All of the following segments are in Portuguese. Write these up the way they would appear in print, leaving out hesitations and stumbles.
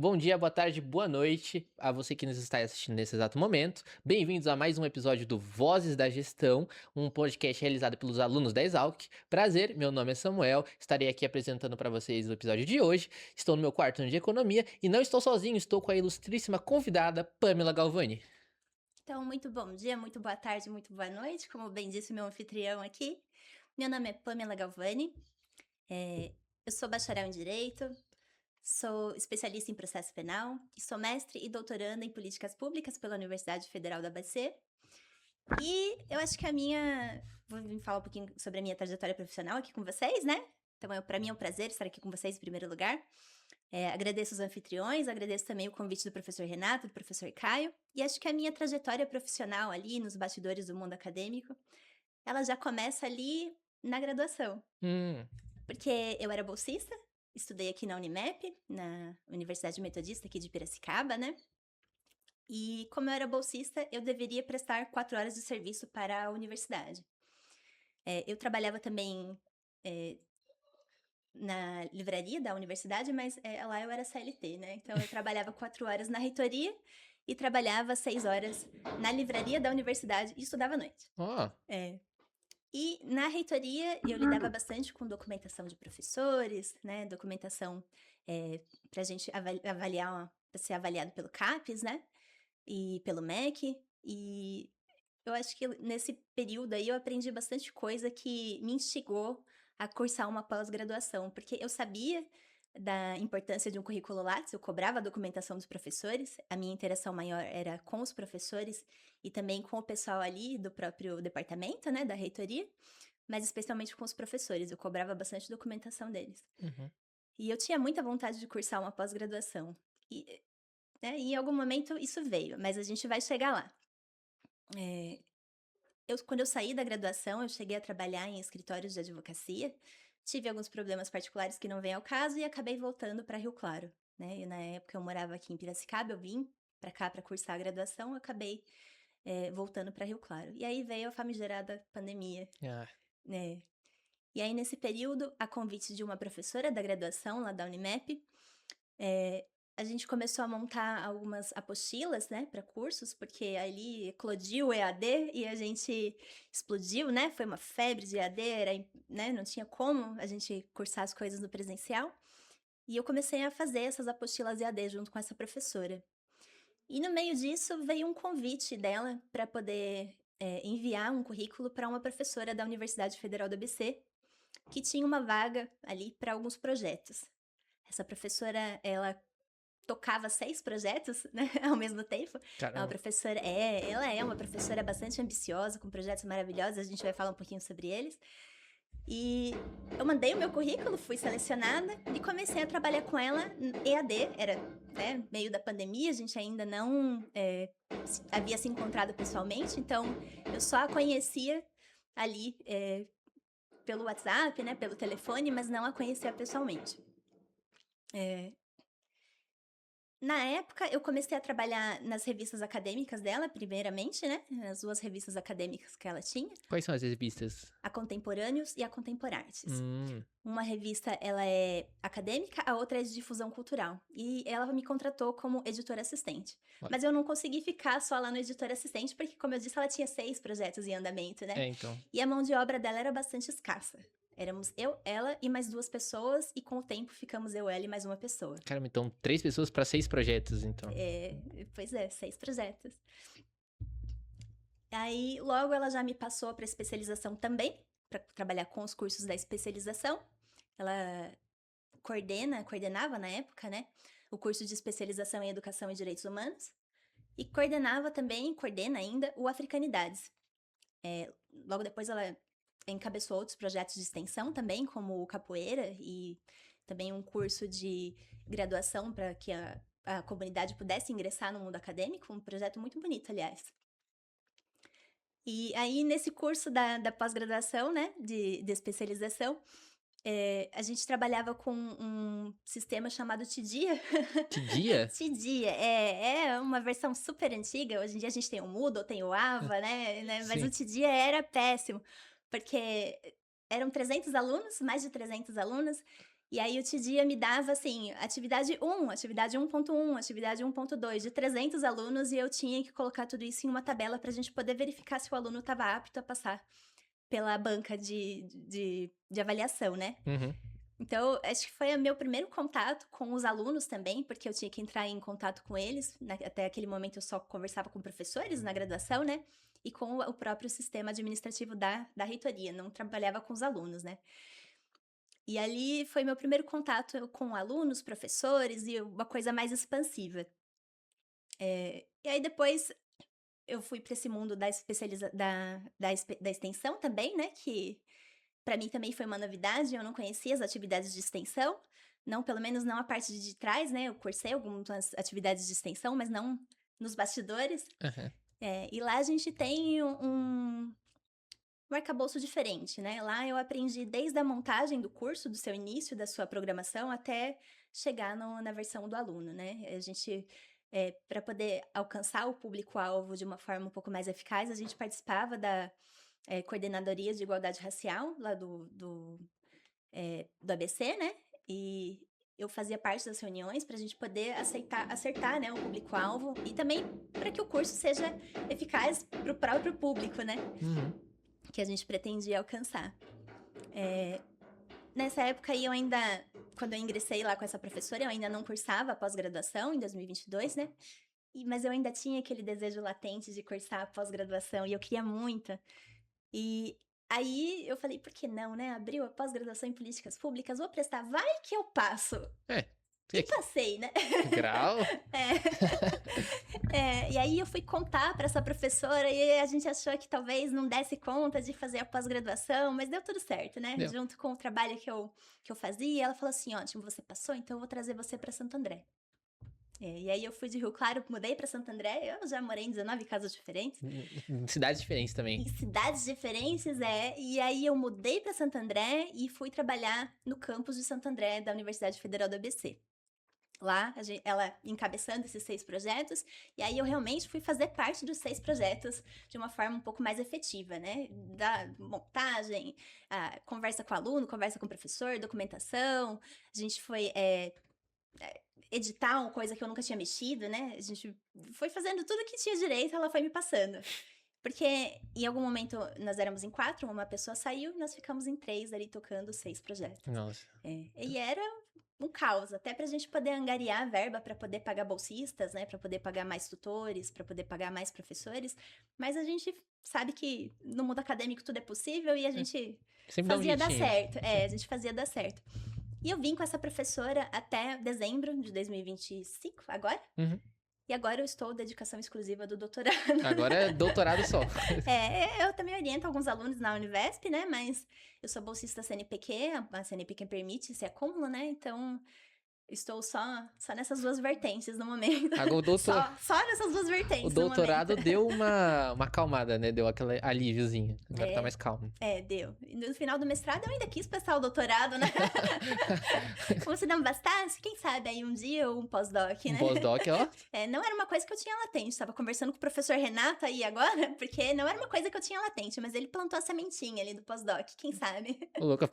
bom dia, boa tarde, boa noite a você que nos está assistindo nesse exato momento. Bem-vindos a mais um episódio do Vozes da Gestão, um podcast realizado pelos alunos da Exalc. Prazer, meu nome é Samuel, estarei aqui apresentando para vocês o episódio de hoje. Estou no meu quarto ano de Economia e não estou sozinho, estou com a ilustríssima convidada Pamela Galvani. Então, muito bom dia, muito boa tarde, muito boa noite. Como bem disse o meu anfitrião aqui, meu nome é Pamela Galvani, eu sou bacharel em Direito, sou especialista em processo penal e sou mestre e doutoranda em políticas públicas pela Universidade Federal da ABC. E eu acho que vou vir falar um pouquinho sobre a minha trajetória profissional aqui com vocês, né? Então, para mim é um prazer estar aqui com vocês em primeiro lugar. Agradeço os anfitriões, agradeço também o convite do professor Renato, do professor Caio, e acho que a minha trajetória profissional ali nos bastidores do mundo acadêmico, ela já começa ali na graduação, Hum, porque eu era bolsista, estudei aqui na Unimep, na Universidade Metodista aqui de Piracicaba, né? E como eu era bolsista, eu deveria prestar 4 horas de serviço para a universidade. Eu trabalhava também na livraria da universidade, mas lá eu era CLT, né? Então eu trabalhava 4 horas na reitoria e trabalhava 6 horas na livraria da universidade e estudava à noite. ó, E na reitoria eu lidava bastante com documentação de professores, né? Documentação para a gente avaliar, para ser avaliado pelo CAPES, né? E pelo MEC. E eu acho que nesse período aí eu aprendi bastante coisa que me instigou a cursar uma pós-graduação, porque eu sabia da importância de um currículo Lattes, eu cobrava a documentação dos professores, a minha interação maior era com os professores e também com o pessoal ali do próprio departamento, né, da reitoria, mas especialmente com os professores, eu cobrava bastante documentação deles. uhum. E eu tinha muita vontade de cursar uma pós-graduação. E, né, em algum momento isso veio, mas a gente vai chegar lá. É, quando eu saí da graduação, eu cheguei a trabalhar em escritórios de advocacia, tive alguns problemas particulares que não vêm ao caso e acabei voltando para Rio Claro, né? E na época eu morava aqui em Piracicaba, eu vim para cá para cursar a graduação, eu acabei voltando para Rio Claro. E aí veio a famigerada pandemia, Ah, né? E aí nesse período, a convite de uma professora da graduação lá da Unimep, a gente começou a montar algumas apostilas, né, para cursos, porque ali eclodiu o EAD e a gente explodiu, né? Foi uma febre de EAD, né? Não tinha como a gente cursar as coisas no presencial. E eu comecei a fazer essas apostilas EAD junto com essa professora. E no meio disso veio um convite dela para poder enviar um currículo para uma professora da Universidade Federal do ABC, que tinha uma vaga ali para alguns projetos. Essa professora, ela tocava 6 projetos, né, ao mesmo tempo. É uma caramba. professora ela é uma professora bastante ambiciosa, com projetos maravilhosos, a gente vai falar um pouquinho sobre eles. E eu mandei o meu currículo, fui selecionada e comecei a trabalhar com ela EAD, era, né, meio da pandemia, a gente ainda não havia se encontrado pessoalmente, então eu só a conhecia ali pelo WhatsApp, né, pelo telefone, mas não a conhecia pessoalmente. É, Na época, eu comecei a trabalhar nas revistas acadêmicas dela, primeiramente, né? As 2 revistas acadêmicas que ela tinha, Quais são as revistas? a Contemporâneos e a Contemporartes. Hum, Uma revista, ela é acadêmica, a outra é de difusão cultural. E ela me contratou como editora assistente. ó, Mas eu não consegui ficar só lá no editor assistente, porque, como eu disse, ela tinha 6 projetos em andamento, né? então. E a mão de obra dela era bastante escassa. Éramos eu, ela e mais 2 pessoas, e com o tempo ficamos eu, ela e mais uma pessoa. Caramba, então 3 pessoas para 6 projetos, então. Pois é, 6 projetos. Aí, logo ela já me passou para especialização também, para trabalhar com os cursos da especialização. Ela coordenava na época, né, o curso de especialização em Educação e Direitos Humanos. E coordena ainda o Africanidades. Logo depois ela encabeçou outros projetos de extensão também, como o Capoeira e também um curso de graduação para que a comunidade pudesse ingressar no mundo acadêmico, um projeto muito bonito, aliás. E aí, nesse curso da pós-graduação, né, de especialização, a gente trabalhava com um sistema chamado Tidia. Que dia? Tidia, é uma versão super antiga, hoje em dia a gente tem o Moodle, tem o Ava, né, mas o Sim. Tidia era péssimo, porque eram 300 alunos, mais de 300 alunos, E aí o Tidia me dava, assim, atividade 1, atividade 1.1, atividade 1.2, de 300 alunos, e eu tinha que colocar tudo isso em uma tabela para a gente poder verificar se o aluno estava apto a passar pela banca de avaliação, né? Uhum. Então, acho que foi o meu primeiro contato com os alunos também, porque eu tinha que entrar em contato com eles. Até aquele momento eu só conversava com professores na graduação, né? E com o próprio sistema administrativo da reitoria, não trabalhava com os alunos, né? E ali foi meu primeiro contato com alunos, professores e uma coisa mais expansiva. E aí depois eu fui para esse mundo da extensão também, né? Que para mim também foi uma novidade, eu não conhecia as atividades de extensão, não, pelo menos não a parte de trás, né? Eu cursei algumas atividades de extensão, mas não nos bastidores. Uhum. E lá a gente tem um arcabouço diferente, né? Lá eu aprendi desde a montagem do curso, do seu início, da sua programação, até chegar na versão do aluno, né? A gente, para poder alcançar o público-alvo de uma forma um pouco mais eficaz, a gente participava da Coordenadoria de Igualdade Racial, lá do ABC, né? E eu fazia parte das reuniões para a gente poder acertar, né, o público-alvo e também para que o curso seja eficaz para o próprio público, né? Uhum. Que a gente pretendia alcançar. Nessa época aí, quando eu ingressei lá com essa professora, eu ainda não cursava a pós-graduação, em 2022, né? Mas eu ainda tinha aquele desejo latente de cursar a pós-graduação, e eu queria muito. E aí eu falei, por que não, né? Abriu a pós-graduação em políticas públicas, vou prestar, vai que eu passo. É. E passei, né? Grau? E aí eu fui contar para essa professora e a gente achou que talvez não desse conta de fazer a pós-graduação, mas deu tudo certo, né? Deu. Junto com o trabalho que eu fazia, ela falou assim, ótimo, você passou, então eu vou trazer você para Santo André. E aí eu fui de Rio Claro, mudei para Santo André, eu já morei em 19 casas diferentes. Em cidades diferentes também. Em cidades diferentes, e aí eu mudei para Santo André e fui trabalhar no campus de Santo André da Universidade Federal do ABC. Lá, ela encabeçando esses 6 projetos, e aí eu realmente fui fazer parte dos 6 projetos de uma forma um pouco mais efetiva, né? Da montagem, a conversa com o aluno, conversa com o professor, documentação, a gente foi editar uma coisa que eu nunca tinha mexido, né? A gente foi fazendo tudo que tinha direito, ela foi me passando. Porque em algum momento nós éramos em 4, uma pessoa saiu e nós ficamos em 3 ali tocando 6 projetos. Nossa. E era um caos, até pra gente poder angariar verba para poder pagar bolsistas, né? Para poder pagar mais tutores, para poder pagar mais professores. Mas a gente sabe que no mundo acadêmico tudo é possível e a gente Sempre dá um fazia dar jeitinho. certo. A gente fazia dar certo. E eu vim com essa professora até dezembro de 2025, agora. Uhum. E agora eu estou dedicação exclusiva do doutorado. Agora é doutorado só. Eu também oriento alguns alunos na Univesp, né? Mas eu sou bolsista CNPq, a CNPq permite esse acúmulo, né? Então, estou só nessas duas vertentes no momento. Agora Só nessas duas vertentes o no doutorado momento. deu uma acalmada, né? Deu aquele alíviozinho. Agora tá mais calmo. Deu. E no final do mestrado eu ainda quis passar o doutorado, né? Como se não bastasse, quem sabe aí um dia ou um pós-doc, né? Um pós-doc, ó. Não era uma coisa que eu tinha latente. Estava conversando com o professor Renato aí agora, porque não era uma coisa que eu tinha latente, mas ele plantou a sementinha ali do pós-doc, quem sabe? Ô, louca,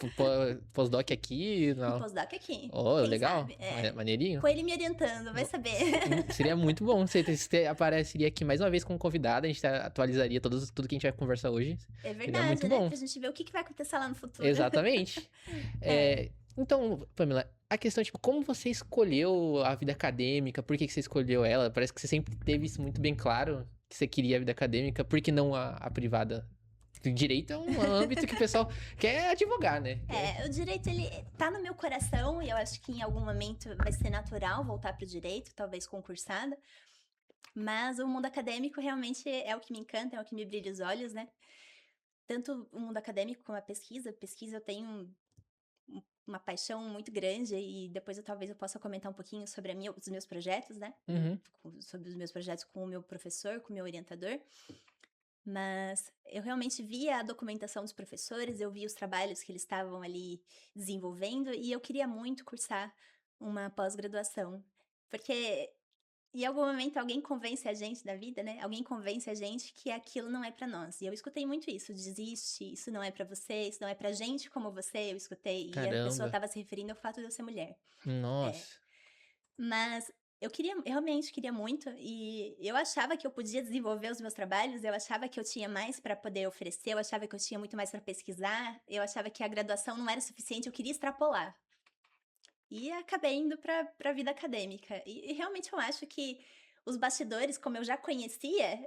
pós-doc aqui. Não. Um pós-doc aqui. Oh, quem legal. sabe? Maneirinho. Com ele me orientando, vai saber. Seria muito bom. Você apareceria aqui mais uma vez como convidada. A gente atualizaria tudo que a gente vai conversar hoje. É Seria verdade, muito né? bom. Pra gente ver o que vai acontecer lá no futuro. Exatamente. Então, Pamela, a questão é, tipo, como você escolheu a vida acadêmica? Por que você escolheu ela? Parece que você sempre teve isso muito bem claro, que você queria a vida acadêmica. Por que não a privada? O direito é um âmbito que o pessoal quer advogar, né? O direito, ele tá no meu coração e eu acho que em algum momento vai ser natural voltar pro direito, talvez concursada. Mas o mundo acadêmico realmente é o que me encanta, é o que me brilha os olhos, né? Tanto o mundo acadêmico como a pesquisa. Pesquisa eu tenho uma paixão muito grande e depois talvez eu possa comentar um pouquinho sobre os meus projetos, né? Uhum. Sobre os meus projetos com o meu professor, com o meu orientador. Mas eu realmente via a documentação dos professores, eu via os trabalhos que eles estavam ali desenvolvendo e eu queria muito cursar uma pós-graduação. Porque em algum momento alguém convence a gente da vida, né? Alguém convence a gente que aquilo não é pra nós. E eu escutei muito isso, desiste, isso não é pra você, isso não é pra gente como você, eu escutei. E a pessoa Caramba. estava se referindo ao fato de eu ser mulher. É. Nossa. Mas eu realmente queria muito, e eu achava que eu podia desenvolver os meus trabalhos, eu achava que eu tinha mais para poder oferecer, eu achava que eu tinha muito mais para pesquisar, eu achava que a graduação não era suficiente, eu queria extrapolar. E acabei indo para a vida acadêmica. E realmente eu acho que os bastidores, como eu já conhecia,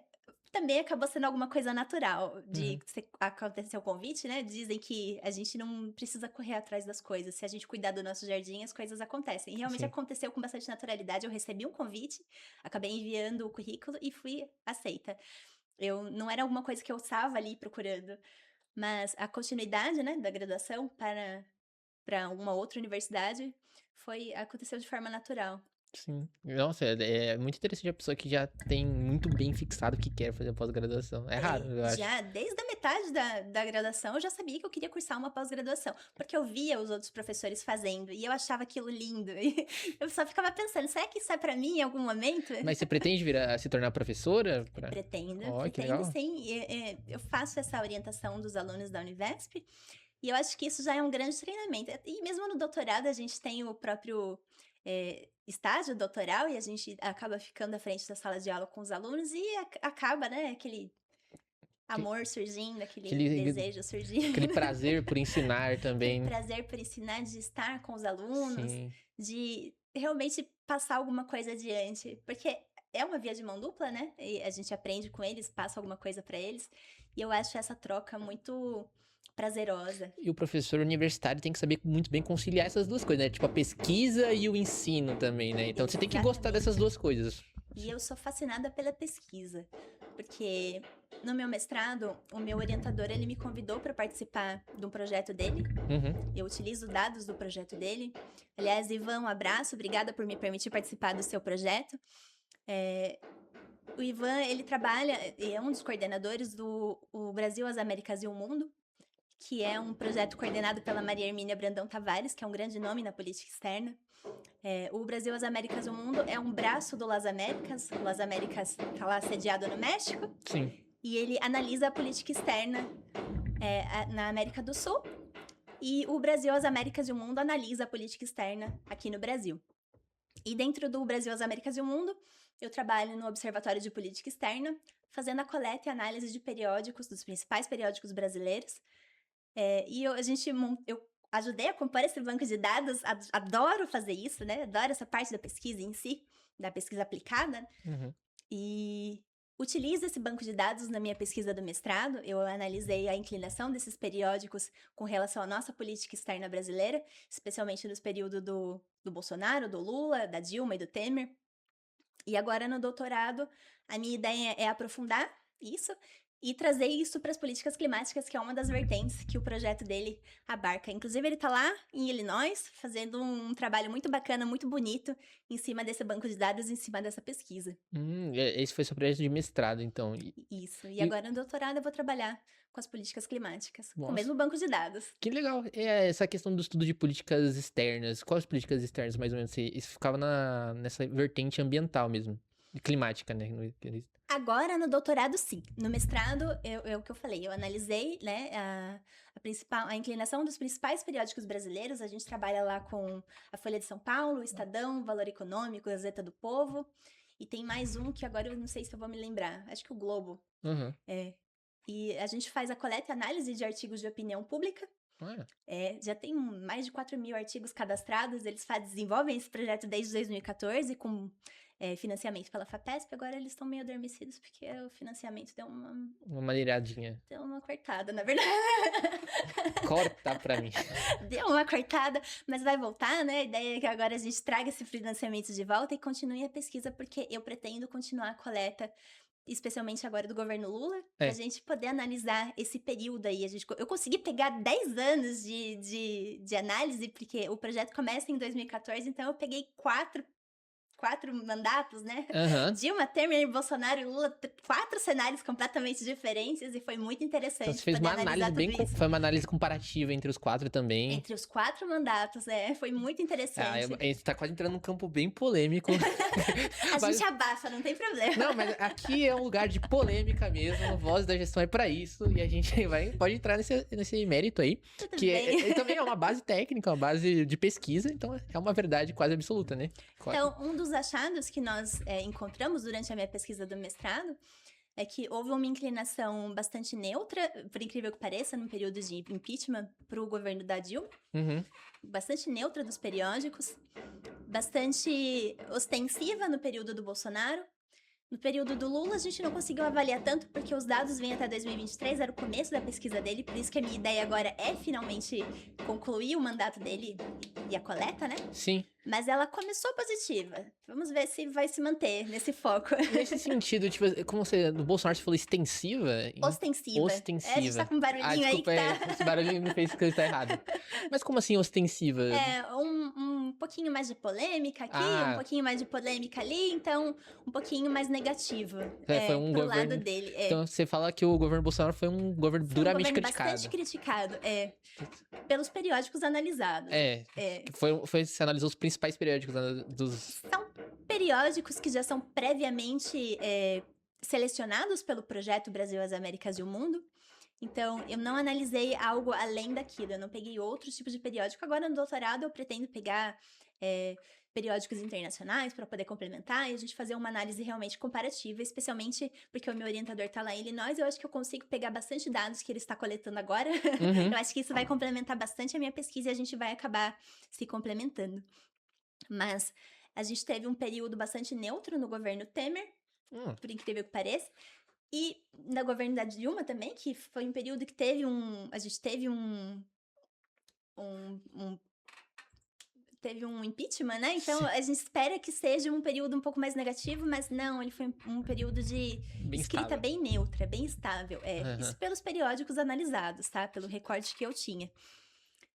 também acabou sendo alguma coisa natural de Uhum. acontecer o convite, né? Dizem que a gente não precisa correr atrás das coisas. Se a gente cuidar do nosso jardim, as coisas acontecem. E realmente Sim. aconteceu com bastante naturalidade. Eu recebi um convite, acabei enviando o currículo e fui aceita. Eu não era alguma coisa que eu estava ali procurando, mas a continuidade, né, da graduação para uma outra universidade aconteceu de forma natural. Sim. Nossa, é muito interessante a pessoa que já tem muito bem fixado o que quer fazer pós-graduação. É raro, É, eu acho. já desde a metade da graduação eu já sabia que eu queria cursar uma pós-graduação, porque eu via os outros professores fazendo e eu achava aquilo lindo. E eu só ficava pensando, será que isso é pra mim em algum momento? Mas você pretende se tornar professora? Pretendo, Ó, que pretendo legal. sim. Eu faço essa orientação dos alunos da Univesp e eu acho que isso já é um grande treinamento. E mesmo no doutorado a gente tem o próprio estágio doutoral e a gente acaba ficando à frente da sala de aula com os alunos e acaba, né, aquele Que- amor surgindo, aquele Aquele, desejo surgindo, aquele prazer por ensinar aquele também. prazer por ensinar, de estar com os alunos, Sim. de realmente passar alguma coisa adiante, porque é uma via de mão dupla, né? E a gente aprende com eles, passa alguma coisa para eles, e eu acho essa troca muito prazerosa. E o professor universitário tem que saber muito bem conciliar essas duas coisas, né? Tipo, a pesquisa e o ensino também, né? Então você tem que gostar dessas Exatamente. duas coisas. E eu sou fascinada pela pesquisa, porque no meu mestrado, o meu orientador ele me convidou para participar de um projeto dele. Uhum. Eu utilizo dados do projeto dele. Aliás, Ivan, um abraço, obrigada por me permitir participar do seu projeto. O Ivan, ele trabalha, é um dos coordenadores do o Brasil, as Américas e o Mundo, que é um projeto coordenado pela Maria Hermínia Brandão Tavares, que é um grande nome na política externa. O Brasil, as Américas e o Mundo é um braço do Las Américas. O Las Américas está lá sediado no México. Sim. E ele analisa a política externa na América do Sul. E o Brasil, as Américas e o Mundo analisa a política externa aqui no Brasil. E dentro do Brasil, as Américas e o Mundo, eu trabalho no Observatório de Política Externa, fazendo a coleta e análise de periódicos, dos principais periódicos brasileiros. Eu ajudei a compor esse banco de dados, adoro fazer isso, né? Adoro essa parte da pesquisa em si, da pesquisa aplicada. Uhum. E utilizo esse banco de dados na minha pesquisa do mestrado. Eu analisei a inclinação desses periódicos com relação à nossa política externa brasileira, especialmente nos períodos do Bolsonaro, do Lula, da Dilma e do Temer. E agora no doutorado, a minha ideia é aprofundar isso e trazer isso para as políticas climáticas, que é uma das vertentes que o projeto dele abarca. Inclusive, ele está lá em Illinois, fazendo um trabalho muito bacana, muito bonito, em cima desse banco de dados, em cima dessa pesquisa. Esse foi seu projeto de mestrado, então. Isso. E E- agora no doutorado eu vou trabalhar com as políticas climáticas, com o nossa, mesmo banco de dados. que legal. Essa questão do estudo de políticas externas. Quais políticas externas, mais ou menos? Isso ficava nessa vertente ambiental mesmo. Climática, né? Agora, no doutorado, sim. No mestrado, o que eu falei, eu analisei, né, a inclinação dos principais periódicos brasileiros. A gente trabalha lá com a Folha de São Paulo, o Estadão, Valor Econômico, Gazeta do Povo. E tem mais um que agora eu não sei se eu vou me lembrar. Acho que o Globo. Uhum. E a gente faz a coleta e análise de artigos de opinião pública. Olha. Já tem mais de 4.000 artigos cadastrados. Eles desenvolvem esse projeto desde 2014 com financiamento pela FAPESP. Agora eles estão meio adormecidos porque o financiamento Uma maneiradinha. deu uma cortada, na verdade. Corta pra mim. Deu uma cortada, mas vai voltar, né? A ideia é que agora a gente traga esse financiamento de volta e continue a pesquisa, porque eu pretendo continuar a coleta, especialmente agora do governo Lula, pra gente poder analisar esse período aí. Eu consegui pegar 10 anos de análise, porque o projeto começa em 2014, então eu peguei 4 4 mandatos, né? Aham. Dilma, Temer, Bolsonaro e Lula, 4 cenários completamente diferentes e foi muito Então interessante você fez poder uma analisar análise bem, tudo isso. foi uma análise comparativa entre os 4 também. Entre os 4 mandatos, foi muito interessante. A gente tá quase entrando num campo bem polêmico. A Mas- gente abafa, não tem problema. Não, mas aqui é um lugar de polêmica mesmo. Voz da Gestão é pra isso. E a gente pode entrar nesse mérito aí. Tudo Que bem. também é uma base técnica, uma base de pesquisa. Então é uma verdade quase absoluta, né? Então, um dos achados que nós encontramos durante a minha pesquisa do mestrado é que houve uma inclinação bastante neutra, por incrível que pareça, no período de impeachment para o governo da Dilma. Uhum. Bastante neutra dos periódicos, bastante ostensiva no período do Bolsonaro. No período do Lula, a gente não conseguiu avaliar tanto, porque os dados vêm até 2023, era o começo da pesquisa dele, por isso que a minha ideia agora é finalmente concluir o mandato dele e a coleta, né? Sim. Mas ela começou positiva. Vamos ver se vai se manter nesse foco. Nesse sentido, tipo, como você, no Bolsonaro você falou extensiva? Ostensiva. Ostensiva. A gente tá com um barulhinho aí que tá... esse barulhinho me fez que está errado. Mas como assim ostensiva? Um pouquinho mais de polêmica aqui, Ah. um pouquinho mais de polêmica ali, então um pouquinho mais negativa Foi um pro governo... lado dele. Então você fala que o governo Bolsonaro foi um governo Foi duramente um governo criticado. bastante criticado, pelos periódicos analisados. Você analisou os principais periódicos dos... São periódicos que já são previamente selecionados pelo projeto Brasil, as Américas e o Mundo. Então, eu não analisei algo além daquilo, eu não peguei outros tipos de periódico. Agora, no doutorado, eu pretendo pegar periódicos internacionais para poder complementar e a gente fazer uma análise realmente comparativa, especialmente porque o meu orientador está lá em Illinois, eu acho que eu consigo pegar bastante dados que ele está coletando agora. Uhum. Eu acho que isso vai complementar bastante a minha pesquisa e a gente vai acabar se complementando. Mas a gente teve um período bastante neutro no governo Temer, por incrível que pareça, e no governo da Dilma também, que foi um período que a gente teve teve um impeachment, né? Então, a gente espera que seja um período um pouco mais negativo, mas não, ele foi um período de Bem escrita estável. bem neutra, bem estável. Uhum. Isso pelos periódicos analisados, tá? Pelo recorte que eu tinha.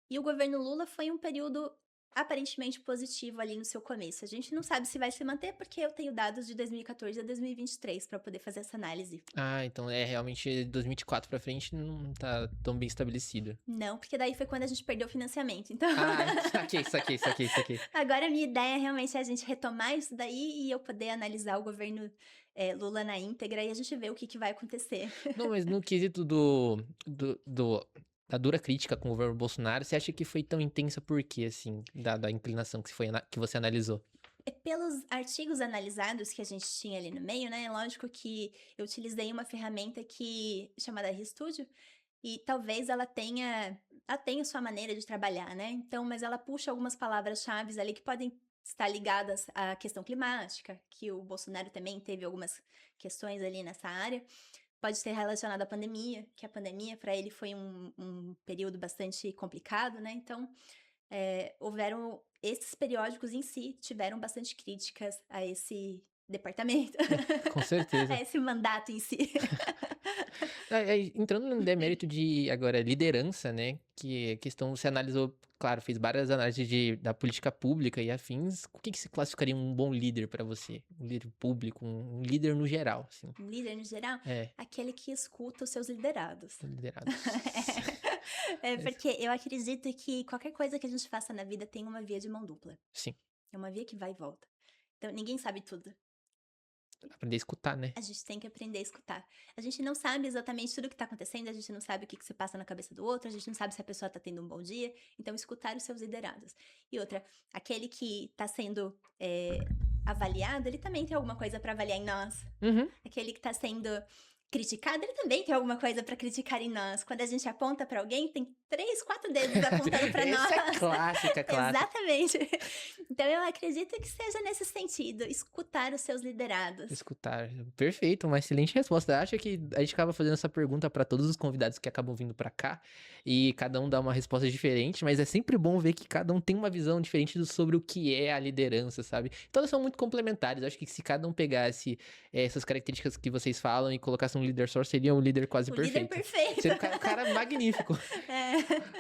E o governo Lula foi um período aparentemente positivo ali no seu começo. A gente não sabe se vai se manter, porque eu tenho dados de 2014 a 2023 para poder fazer essa análise. Ah, então realmente 2024 pra frente não tá tão bem estabelecido. Não, porque daí foi quando a gente perdeu o financiamento. Então, saquei. agora a minha ideia realmente é a gente retomar isso daí e eu poder analisar o governo Lula na íntegra e a gente ver o que vai acontecer. Não, mas no quesito da dura crítica com o governo Bolsonaro, você acha que foi tão intensa por quê, assim, da inclinação que você analisou? Pelos artigos analisados que a gente tinha ali no meio, né? Lógico que eu utilizei uma ferramenta chamada RStudio, e talvez ela tenha sua maneira de trabalhar, né? Então, mas ela puxa algumas palavras-chave ali que podem estar ligadas à questão climática, que o Bolsonaro também teve algumas questões ali nessa área. Pode ser relacionado à pandemia, que a pandemia para ele foi um período bastante complicado, né? Então, esses periódicos em si tiveram bastante críticas a esse departamento. Com certeza. A esse mandato em si. Entrando no demérito de, agora, liderança, né? Que questão, você analisou, claro, fez várias análises da política pública e afins. O que se classificaria um bom líder pra você? Um líder público, um líder no geral, assim. Um líder no geral? É. Aquele que escuta os seus liderados. Liderados. Porque eu acredito que qualquer coisa que a gente faça na vida tem uma via de mão dupla. Sim. É uma via que vai e volta. Então, ninguém sabe tudo. Aprender a escutar, né? A gente tem que aprender a escutar. A gente não sabe exatamente tudo o que tá acontecendo, a gente não sabe o que se passa na cabeça do outro, a gente não sabe se a pessoa tá tendo um bom dia. Então, escutar os seus liderados. E outra, aquele que tá sendo avaliado, ele também tem alguma coisa pra avaliar em nós. Uhum. Aquele que tá sendo criticado, ele também tem alguma coisa pra criticar em nós. Quando a gente aponta pra alguém, tem 3, 4 dedos apontando pra nós. Essa é clássica. Exatamente. Então, eu acredito que seja nesse sentido, escutar os seus liderados. Escutar. Perfeito, uma excelente resposta. Acho que a gente acaba fazendo essa pergunta pra todos os convidados que acabam vindo pra cá e cada um dá uma resposta diferente, mas é sempre bom ver que cada um tem uma visão diferente sobre o que é a liderança, sabe? Então elas são muito complementares. Acho que se cada um pegasse essas características que vocês falam e colocasse um líder só, seria um líder quase perfeito. Líder perfeito. Seria um cara magnífico.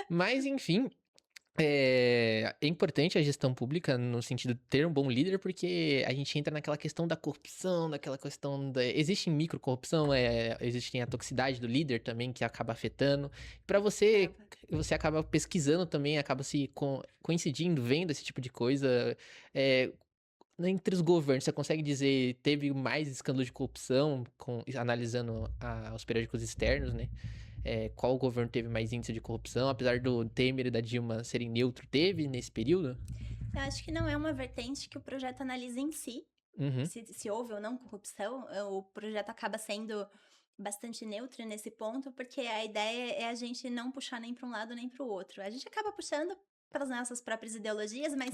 Mas, enfim, É importante a gestão pública no sentido de ter um bom líder, porque a gente entra naquela questão da corrupção, daquela questão da existe microcorrupção, existe a toxicidade do líder também que acaba afetando. Para você, Acaba. você acaba pesquisando também, acaba se coincidindo, vendo esse tipo de coisa. É, entre os governos, você consegue dizer teve mais escândalo de corrupção, analisando os periódicos externos, né? Qual governo teve mais índice de corrupção, apesar do Temer e da Dilma serem neutro, teve nesse período? Eu acho que não é uma vertente que o projeto analisa em si, Uhum, se houve ou não corrupção. O projeto acaba sendo bastante neutro nesse ponto, porque a ideia é a gente não puxar nem para um lado nem para o outro. A gente acaba puxando pelas nossas próprias ideologias, mas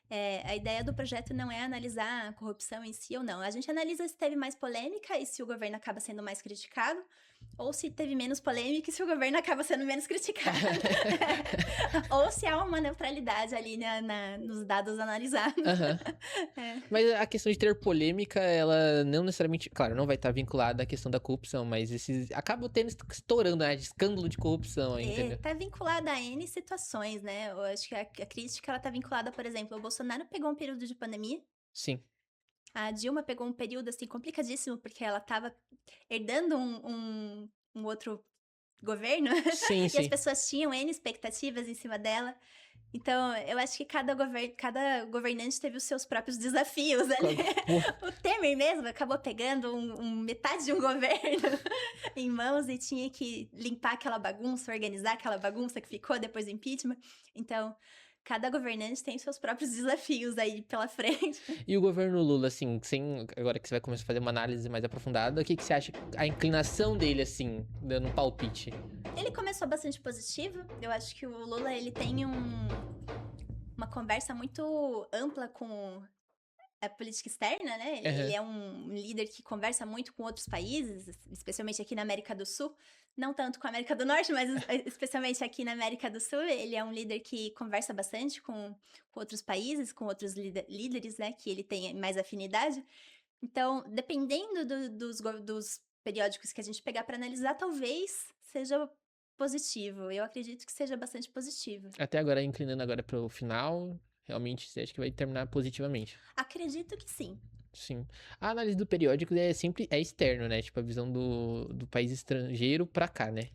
é. a ideia do projeto não é analisar a corrupção em si ou não. A gente analisa se teve mais polêmica e se o governo acaba sendo mais criticado, ou se teve menos polêmica e se o governo acaba sendo menos criticado. Ou se há uma neutralidade ali nos dados analisados. Aham. É. Mas a questão de ter polêmica, ela não necessariamente, claro, não vai estar vinculada à questão da corrupção, mas esses acaba tendo estourando, né, de escândalo de corrupção, aí, entendeu? Tá vinculada a N situações, né? Eu acho que a crítica ela tá vinculada, por exemplo, o Bolsonaro pegou um período de pandemia, Sim. a Dilma pegou um período assim complicadíssimo, porque ela tava herdando um outro governo Sim, e as sim. pessoas tinham N expectativas em cima dela. Então, eu acho que cada governante teve os seus próprios desafios ali. Pô, O Temer mesmo acabou pegando metade de um governo em mãos e tinha que limpar aquela bagunça, organizar aquela bagunça que ficou depois do impeachment. Então, cada governante tem seus próprios desafios aí pela frente. e o governo Lula, assim, agora que você vai começar a fazer uma análise mais aprofundada, o que que você acha a inclinação dele, assim, dando um palpite? Ele começou bastante positivo. Eu acho que o Lula ele tem uma conversa muito ampla com a política externa, né? Ele Aham. é um líder que conversa muito com outros países, especialmente aqui na América do Sul. Não tanto com a América do Norte, mas especialmente aqui na América do Sul. Ele é um líder que conversa bastante com outros países, com outros líderes, né? Que ele tem mais afinidade. Então, dependendo dos periódicos que a gente pegar para analisar, talvez seja positivo. Eu acredito que seja bastante positivo. Até agora, inclinando agora para o final, realmente você acha que vai terminar positivamente? Acredito que sim. Sim. A análise do periódico é sempre externo, né? Tipo, a visão do país estrangeiro pra cá, né?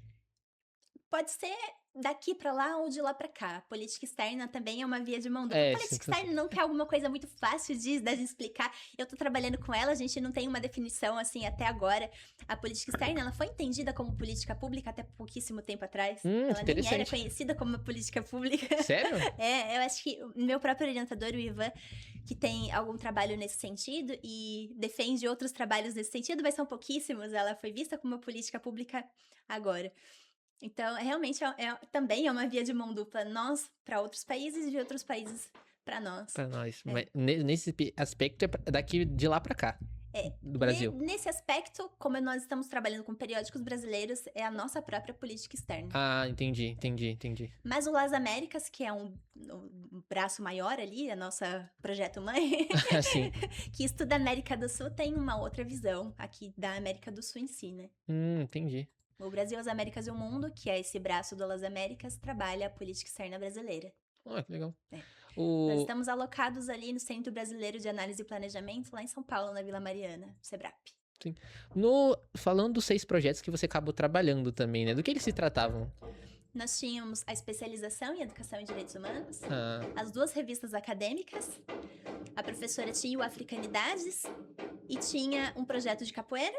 Pode ser daqui pra lá ou de lá pra cá. Política externa também é uma via de mão dupla. É, sim. Política externa não é alguma coisa muito fácil da gente explicar. Eu tô trabalhando com ela, a gente não tem uma definição assim até agora. A política externa, ela foi entendida como política pública até pouquíssimo tempo atrás. Ela nem era Interessante. conhecida como política pública. Sério? Eu acho que o meu próprio orientador, o Ivan, que tem algum trabalho nesse sentido e defende outros trabalhos nesse sentido, mas são pouquíssimos. Ela foi vista como uma política pública agora. Então, realmente, também é uma via de mão dupla. Nós para outros países e de outros países para nós. Pra nós. É. Mas nesse aspecto é daqui de lá pra cá, do Brasil. Nesse aspecto, como nós estamos trabalhando com periódicos brasileiros, é a nossa própria política externa. Ah, entendi. Mas o Las Américas, que é um braço maior ali, a nossa projeto mãe, Sim. que estuda a América do Sul, tem uma outra visão aqui da América do Sul em si, né? Entendi. O Brasil, as Américas e o Mundo, que é esse braço do Las Américas, trabalha a política externa brasileira. Ah, que legal. É. Nós O... estamos alocados ali no Centro Brasileiro de Análise e Planejamento, lá em São Paulo, na Vila Mariana, SEBRAP. Sim. Falando dos 6 projetos que você acabou trabalhando também, né? Do que eles se tratavam? Nós tínhamos a especialização em Educação e Direitos Humanos, Ah, as 2 revistas acadêmicas, a professora tinha o Africanidades e tinha um projeto de capoeira,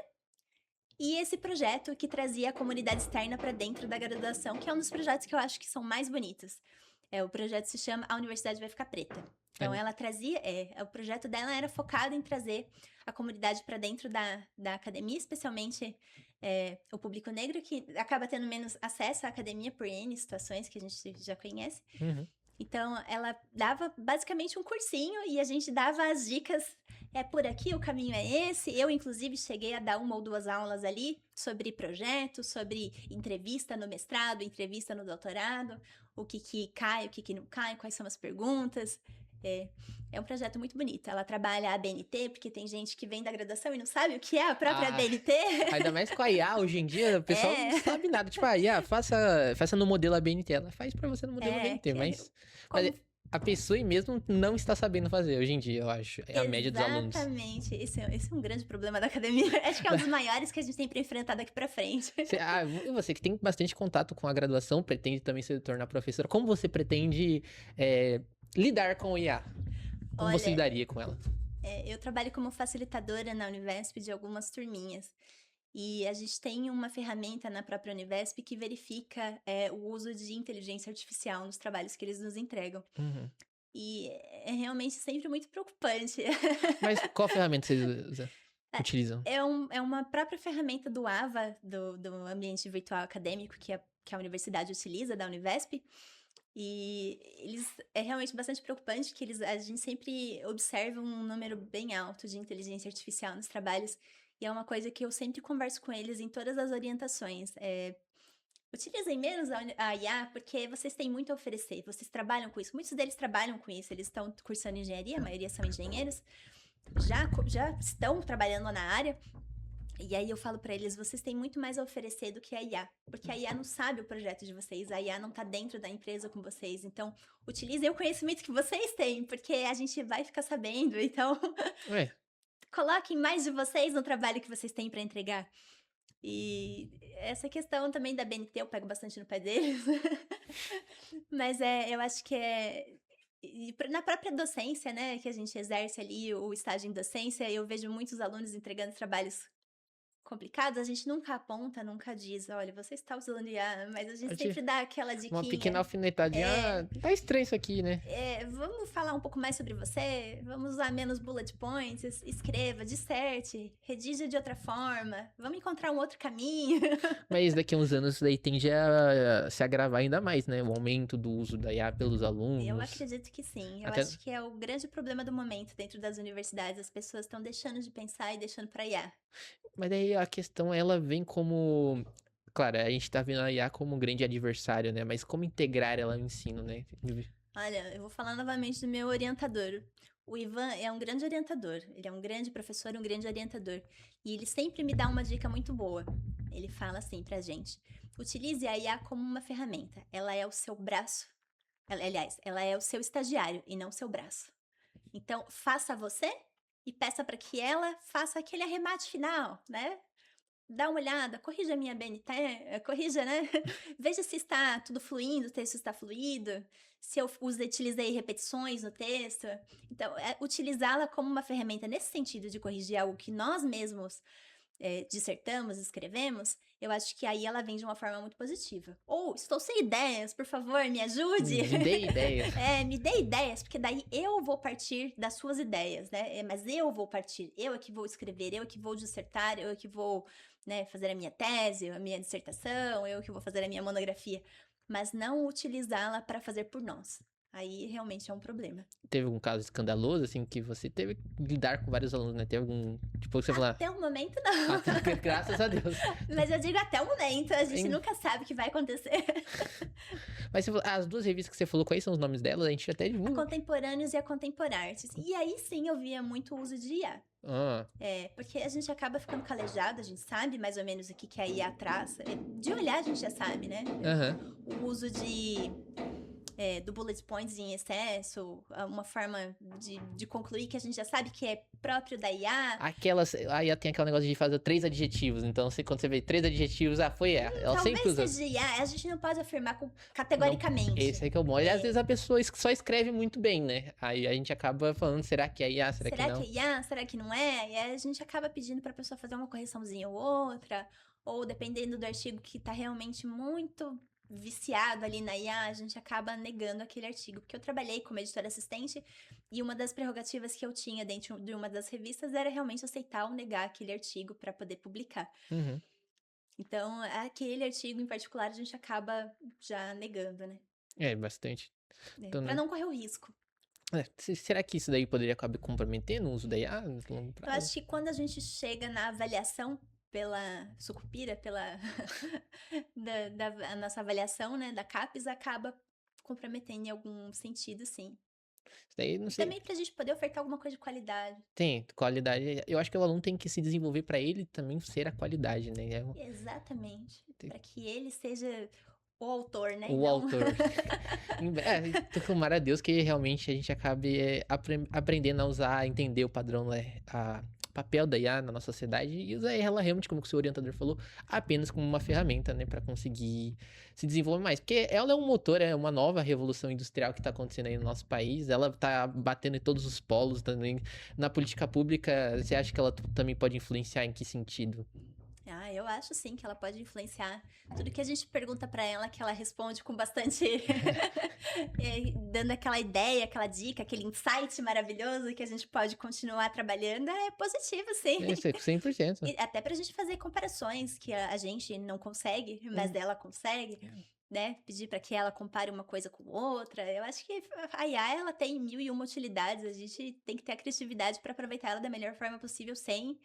e esse projeto que trazia a comunidade externa para dentro da graduação, que é um dos projetos que eu acho que são mais bonitos. O projeto se chama A Universidade Vai Ficar Preta. Então, ela trazia, o projeto dela era focado em trazer a comunidade para dentro da academia, especialmente o público negro, que acaba tendo menos acesso à academia por N situações que a gente já conhece. uhum. Então, ela dava basicamente um cursinho e a gente dava as dicas. Por aqui, o caminho é esse. Eu, inclusive, cheguei a dar 1 ou 2 aulas ali sobre projetos, sobre entrevista no mestrado, entrevista no doutorado, o que cai, o que não cai, quais são as perguntas. É um projeto muito bonito. Ela trabalha a ABNT, porque tem gente que vem da graduação e não sabe o que é a própria Ah, ABNT. ainda mais com a IA, hoje em dia, o pessoal não É, sabe nada. Tipo, a IA, faça no modelo ABNT. Ela faz pra você no modelo ABNT, que é mas como a pessoa mesmo não está sabendo fazer hoje em dia, eu acho. É a média dos alunos. exatamente. Esse é um grande problema da academia. Acho que é um dos maiores que a gente tem para enfrentar daqui para frente. E você que tem bastante contato com a graduação, pretende também se tornar professora, como você pretende lidar com o IA? Como você Olha, lidaria com ela? eu trabalho como facilitadora na Univesp de algumas turminhas. E a gente tem uma ferramenta na própria Univesp que verifica o uso de inteligência artificial nos trabalhos que eles nos entregam. Uhum. E é realmente sempre muito preocupante. Mas qual ferramenta vocês utilizam? É uma própria ferramenta do AVA, do Ambiente Virtual Acadêmico, que a universidade utiliza, da Univesp. E é realmente bastante preocupante que a gente sempre observa um número bem alto de inteligência artificial nos trabalhos. E é uma coisa que eu sempre converso com eles em todas as orientações. Utilizem menos a IA porque vocês têm muito a oferecer. Vocês trabalham com isso. Muitos deles trabalham com isso. Eles estão cursando engenharia, a maioria são engenheiros. Já estão trabalhando na área. E aí eu falo pra eles, vocês têm muito mais a oferecer do que a IA, porque a IA não sabe o projeto de vocês, a IA não tá dentro da empresa com vocês, então utilizem o conhecimento que vocês têm, porque a gente vai ficar sabendo, então É, coloquem mais de vocês no trabalho que vocês têm pra entregar. E essa questão também da BNT eu pego bastante no pé deles, mas eu acho que na própria docência, né, que a gente exerce ali o estágio em docência, eu vejo muitos alunos entregando trabalhos complicados, a gente nunca aponta, nunca diz: "Olha, você está usando IA", mas a gente eu te- sempre dá aquela uma pequena diquinha. alfinetadinha. É, Tá estranho isso aqui, né? "Vamos falar um pouco mais sobre você? Vamos usar menos bullet points? Escreva, disserte, redija de outra forma, vamos encontrar um outro caminho". Mas daqui a uns anos isso daí tende a se agravar ainda mais, né? O aumento do uso da IA pelos Eu alunos. acredito que sim. Eu Até, acho que é o grande problema do momento dentro das universidades. As pessoas estão deixando de pensar e deixando para IA. mas daí a questão, ela vem como. Claro, a gente tá vendo a IA como um grande adversário, né? Mas como integrar ela no ensino, né? Olha, eu vou falar novamente do meu orientador. O Ivan é um grande orientador. Ele é um grande professor e um grande orientador. E ele sempre me dá uma dica muito boa. Ele fala assim pra gente: utilize a IA como uma ferramenta. Ela é o seu braço. Aliás, ela é o seu estagiário e não o seu braço. Então, faça você e peça para que ela faça aquele arremate final, né? Dá uma olhada, corrija a minha BNT, corrija, né? Veja se está tudo fluindo, o texto está fluido, se eu utilizei repetições no texto. Então, utilizá-la como uma ferramenta nesse sentido de corrigir algo que nós mesmos dissertamos, escrevemos, eu acho que aí ela vem de uma forma muito positiva. Ou, estou sem ideias, por favor, me ajude. Me dê ideias. Me dê ideias, porque daí eu vou partir das suas ideias, né? Mas eu vou partir, eu é que vou escrever, eu é que vou dissertar, eu é que vou, né, fazer a minha tese, a minha dissertação, eu é que vou fazer a minha monografia. Mas não utilizá-la para fazer por nós. Aí realmente é um problema. Teve algum caso escandaloso, assim, que você teve que lidar com vários alunos, né? Teve algum. Tipo, você falar. Até o momento, não. Graças a Deus. Mas eu digo até o momento, a gente Em- nunca sabe o que vai acontecer. Mas as duas revistas que você falou, quais são os nomes delas? A gente até A divulga. Contemporâneos e a Contemporartes. E aí sim eu via muito uso de IA. Ah, Porque a gente acaba ficando calejado, a gente sabe mais ou menos o que a IA traz. De olhar a gente já sabe, né? aham. O uso do bullet points em excesso, uma forma de concluir que a gente já sabe que é próprio da IA. Aí tem aquele negócio de fazer 3 adjetivos. Então, quando você vê 3 adjetivos, foi ela. Ela Talvez sempre usa. seja IA, a gente não pode afirmar categoricamente. Esse aí que é o bom. E às vezes a pessoa só escreve muito bem, né? Aí a gente acaba falando, será que é IA? Será que não? Que é IA? Será que não é? E aí a gente acaba pedindo para a pessoa fazer uma correçãozinha ou outra, ou dependendo do artigo que está realmente muito viciado ali na IA, a gente acaba negando aquele artigo. Porque eu trabalhei como editora assistente e uma das prerrogativas que eu tinha dentro de uma das revistas era realmente aceitar ou negar aquele artigo para poder publicar. Uhum. Então, aquele artigo em particular a gente acaba já negando, né? Bastante. Então, Para não correr o risco. será que isso daí poderia acabar comprometendo o uso da IA no longo Eu prazo? acho que quando a gente chega na avaliação pela Sucupira, a nossa avaliação, né, da CAPES, acaba comprometendo em algum sentido, sim. Isso daí, não E sei. também pra gente poder ofertar alguma coisa de qualidade. Tem qualidade. Eu acho que o aluno tem que se desenvolver para ele também ser a qualidade, né? Exatamente. Para que ele seja o autor, né? E O não. autor. Tomara a Deus que realmente a gente acabe aprendendo a usar, entender o padrão, né, o papel da IA na nossa sociedade e usar ela realmente, como que o seu orientador falou, apenas como uma ferramenta, né, para conseguir se desenvolver mais. Porque ela é um motor, é uma nova revolução industrial que está acontecendo aí no nosso país, ela tá batendo em todos os polos também. Na política pública, você acha que ela também pode influenciar em que sentido? Ah, eu acho sim que ela pode influenciar. Tudo que a gente pergunta pra ela, que ela responde com bastante. Dando aquela ideia, aquela dica, aquele insight maravilhoso que a gente pode continuar trabalhando, é positivo, sim. Isso é 100%. E até pra gente fazer comparações que a gente não consegue, mas Hum. ela consegue, né? Pedir pra que ela compare uma coisa com outra. Eu acho que a IA, ela tem mil e uma utilidades. A gente tem que ter a criatividade pra aproveitar ela da melhor forma possível, sem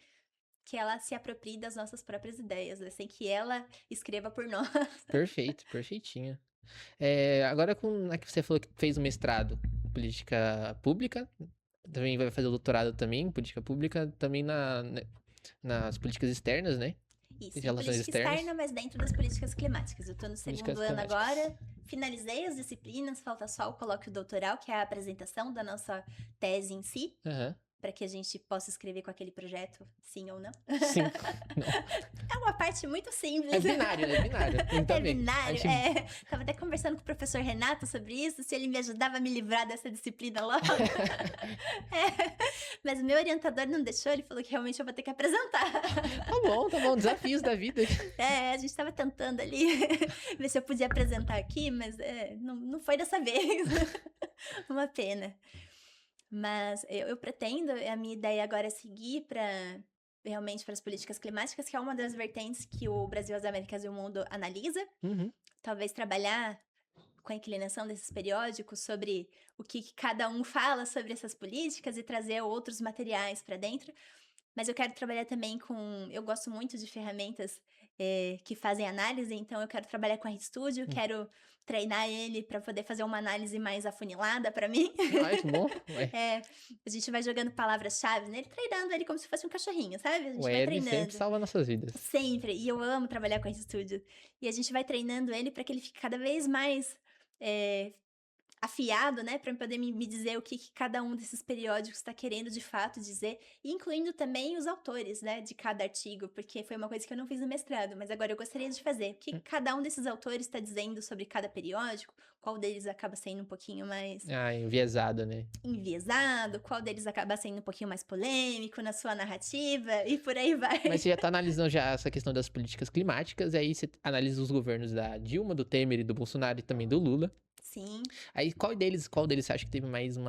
que ela se aproprie das nossas próprias ideias, né? Sem que ela escreva por nós. Perfeito, perfeitinho. Agora é que você falou que fez o mestrado em política pública, também vai fazer o doutorado também em política pública, também nas políticas externas, né? Em Isso, em relações política externas, externa, mas dentro das políticas climáticas. Eu tô no segundo políticas ano climáticas. agora, finalizei as disciplinas, falta só o colóquio doutoral, que é a apresentação da nossa tese em si, Aham. para que a gente possa escrever com aquele projeto, sim ou não. Sim. Não. É uma parte muito simples. É binário, né? Binário. É Também. A binário, gente... é. Tava até conversando com o professor Renato sobre isso, se ele me ajudava a me livrar dessa disciplina logo. É. Mas o meu orientador não deixou, ele falou que realmente eu vou ter que apresentar. Tá bom. Desafios da vida. É, a gente tava tentando ali ver se eu podia apresentar aqui, mas não foi dessa vez. Uma pena. Mas eu pretendo, a minha ideia agora é seguir para realmente para as políticas climáticas, que é uma das vertentes que o Brasil, as Américas e o mundo analisa. Uhum. Talvez trabalhar com a inclinação desses periódicos sobre o que cada um fala sobre essas políticas e trazer outros materiais para dentro. Mas eu quero trabalhar também com. Eu gosto muito de ferramentas que fazem análise, então eu quero trabalhar com a RStudio, quero treinar ele para poder fazer uma análise mais afunilada para mim. Ai, que bom. Ué. A gente vai jogando palavras-chave nele, treinando ele como se fosse um cachorrinho, sabe? A O gente vai web sempre treinando. salva nossas vidas. Sempre. E eu amo trabalhar com RStudio. E a gente vai treinando ele para que ele fique cada vez mais eh, afiado, né, para poder me dizer o que cada um desses periódicos está querendo de fato dizer, incluindo também os autores, né, de cada artigo, porque foi uma coisa que eu não fiz no mestrado, mas agora eu gostaria de fazer. O que cada um desses autores está dizendo sobre cada periódico, qual deles acaba sendo um pouquinho mais Ah, enviesado, né? enviesado, qual deles acaba sendo um pouquinho mais polêmico na sua narrativa, e por aí vai. Mas você já tá analisando já essa questão das políticas climáticas, aí você analisa os governos da Dilma, do Temer e do Bolsonaro e também do Lula. Sim. Aí qual deles você acha que teve mais um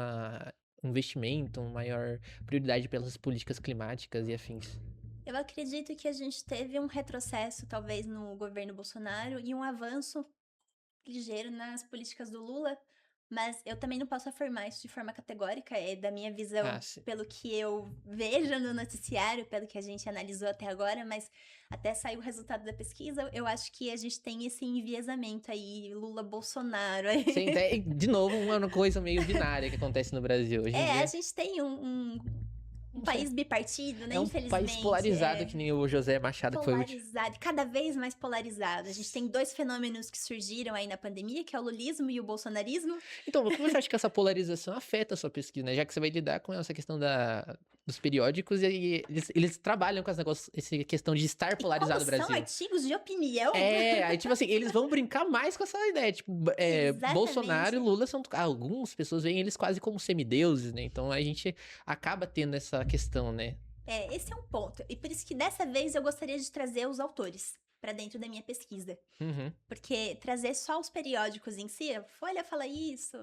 investimento, uma maior prioridade pelas políticas climáticas e afins? Eu acredito que a gente teve um retrocesso, talvez, no governo Bolsonaro e um avanço ligeiro nas políticas do Lula, mas eu também não posso afirmar isso de forma categórica, é da minha Ah, visão, sim. pelo que eu vejo no noticiário, pelo que a gente analisou até agora, mas até sair o resultado da pesquisa, eu acho que a gente tem esse enviesamento aí, Lula-Bolsonaro. De novo, uma coisa meio binária que acontece no Brasil. Hoje em A dia, gente tem um não sei. país bipartido, né? É um país Infelizmente. polarizado que nem o José Machado que foi o último. Polarizado, cada vez mais polarizado. A gente tem dois fenômenos que surgiram aí na pandemia, que é o lulismo e o bolsonarismo. Então, como você acha que essa polarização afeta a sua pesquisa, né? Já que você vai lidar com essa questão dos periódicos e eles trabalham com essa questão de estar E polarizado como no são Brasil. artigos de opinião, Aí, tipo assim, eles vão brincar mais com essa ideia. Tipo, Bolsonaro e exatamente. Lula são. Algumas pessoas veem eles quase como semideuses, né? Então a gente acaba tendo essa questão, né? Esse é um ponto. E por isso que dessa vez eu gostaria de trazer os autores para dentro da minha pesquisa. Uhum. Porque trazer só os periódicos em si, a Folha fala isso,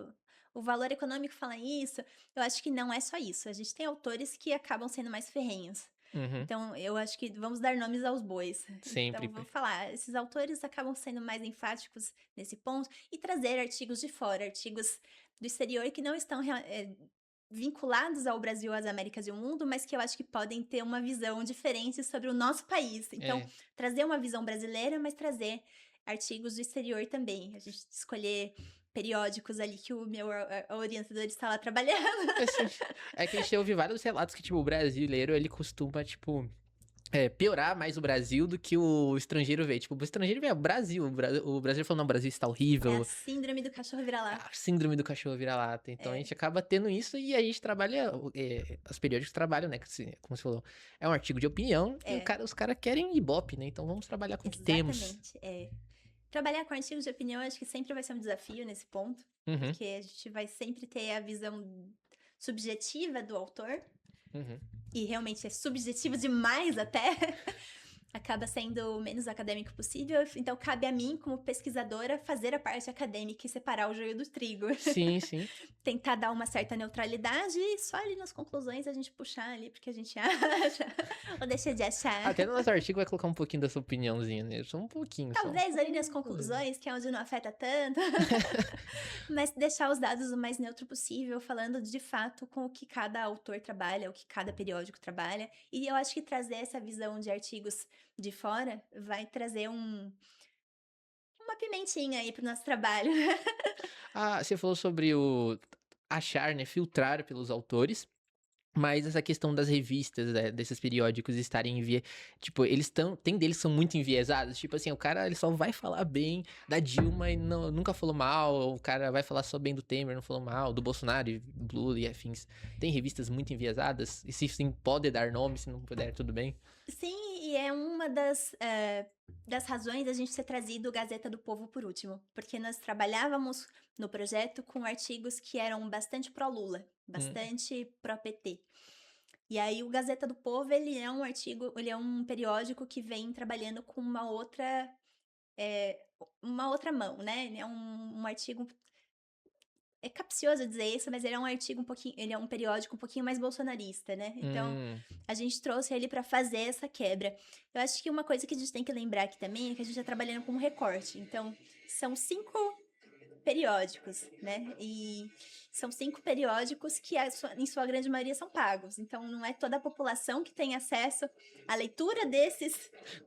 o Valor Econômico fala isso, eu acho que não é só isso. A gente tem autores que acabam sendo mais ferrenhos. Uhum. Então, eu acho que vamos dar nomes aos bois. Então, Sempre. vou falar, esses autores acabam sendo mais enfáticos nesse ponto e trazer artigos de fora, artigos do exterior que não estão vinculados ao Brasil, às Américas e ao mundo, mas que eu acho que podem ter uma visão diferente sobre o nosso país. Então, É. trazer uma visão brasileira, mas trazer artigos do exterior também. A gente escolher periódicos ali que o meu orientador está lá trabalhando. Assim, é que a gente ouve vários relatos que, tipo, o brasileiro, ele costuma, tipo, piorar mais o Brasil do que o estrangeiro vê. Tipo, o estrangeiro vê o Brasil. O brasileiro falou, não, o Brasil está É a horrível. síndrome do cachorro vira-lata. A síndrome do cachorro vira-lata. Então a É, gente acaba tendo isso e a gente trabalha. Os periódicos trabalham, né? Como você falou, é um artigo de opinião e é, os caras querem Ibope, né? Então vamos trabalhar com o que temos. exatamente. É. Trabalhar com artigos de opinião, eu acho que sempre vai ser um desafio nesse ponto, Uhum, porque a gente vai sempre ter a visão subjetiva do autor, uhum. e realmente é subjetivo demais até. Acaba sendo o menos acadêmico possível, então cabe a mim, como pesquisadora, fazer a parte acadêmica e separar o joio do trigo. Sim, sim. Tentar dar uma certa neutralidade e só ali nas conclusões a gente puxar ali porque a gente acha ou deixa de achar. Até no nosso artigo vai colocar um pouquinho da sua opiniãozinha, né? Só um pouquinho, só. Talvez ali nas conclusões, que é onde não afeta tanto, mas deixar os dados o mais neutro possível, falando de fato com o que cada autor trabalha, o que cada periódico trabalha. E eu acho que trazer essa visão de artigos de fora vai trazer uma pimentinha aí pro nosso trabalho. Ah, você falou sobre o achar, né? Filtrar pelos autores. Mas essa questão das revistas, né, desses periódicos estarem tipo, eles estão, tem deles que são muito enviesados, tipo assim, o cara ele só vai falar bem da Dilma e nunca falou mal, o cara vai falar só bem do Temer, não falou mal, do Bolsonaro, e Lula e afins. Tem revistas muito enviesadas? E se sim, pode dar nome, se não puder, tudo bem? Sim, e é uma das razões da gente ter trazido o Gazeta do Povo por último, porque nós trabalhávamos no projeto com artigos que eram bastante pró-Lula, bastante pró-PT. E aí o Gazeta do Povo, ele é um artigo, ele é um periódico que vem trabalhando com uma outra mão, né? Ele é um artigo, é capcioso dizer isso, mas ele é um artigo um pouquinho, ele é um periódico um pouquinho mais bolsonarista, né? Então, Hum, a gente trouxe ele para fazer essa quebra. Eu acho que uma coisa que a gente tem que lembrar aqui também é que a gente está trabalhando com um recorte. Então, são 5 periódicos, né? E são 5 periódicos que, em sua grande maioria, são pagos. Então, não é toda a população que tem acesso à leitura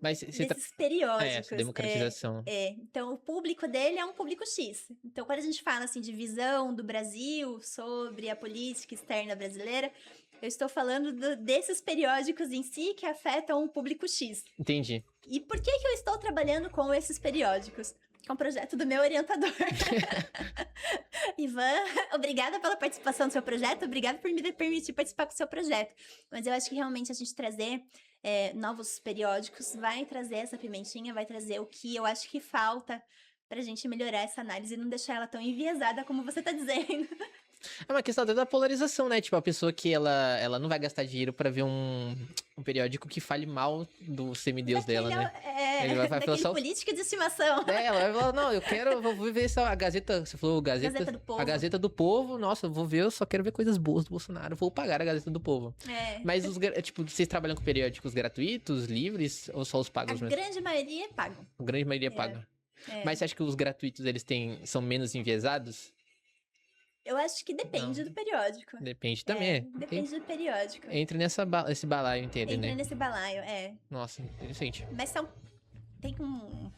mas você desses essa periódicos. democratização. Então, o público dele é um público X. Então, quando a gente fala assim de visão do Brasil sobre a política externa brasileira, eu estou falando desses periódicos em si que afetam o público X. Entendi. E por que eu estou trabalhando com esses periódicos? Que é um projeto do meu orientador. Ivan, obrigada pela participação do seu projeto, obrigada por me permitir participar do seu projeto. Mas eu acho que realmente a gente trazer novos periódicos vai trazer essa pimentinha, vai trazer o que eu acho que falta pra gente melhorar essa análise e não deixar ela tão enviesada como você tá dizendo. É uma questão até da polarização, né? Tipo, a pessoa que ela não vai gastar dinheiro pra ver um periódico que fale mal do semideus dela, né? Ele vai falar Daquele só. político de estimação. Ela vai falar, não, vou ver essa a Gazeta, você falou Gazeta do Povo. A Gazeta do Povo, nossa, eu vou ver, eu só quero ver coisas boas do Bolsonaro, vou pagar a Gazeta do Povo. Mas, tipo, vocês trabalham com periódicos gratuitos, livres, ou só os pagos A mesmo? grande maioria é pago. A grande maioria paga. Mas você acha que os gratuitos, eles são menos enviesados? Eu acho que depende do periódico. Depende também. Depende do periódico. Entra esse balaio inteiro, né? Entra nesse balaio, Nossa, interessante. Mas tem um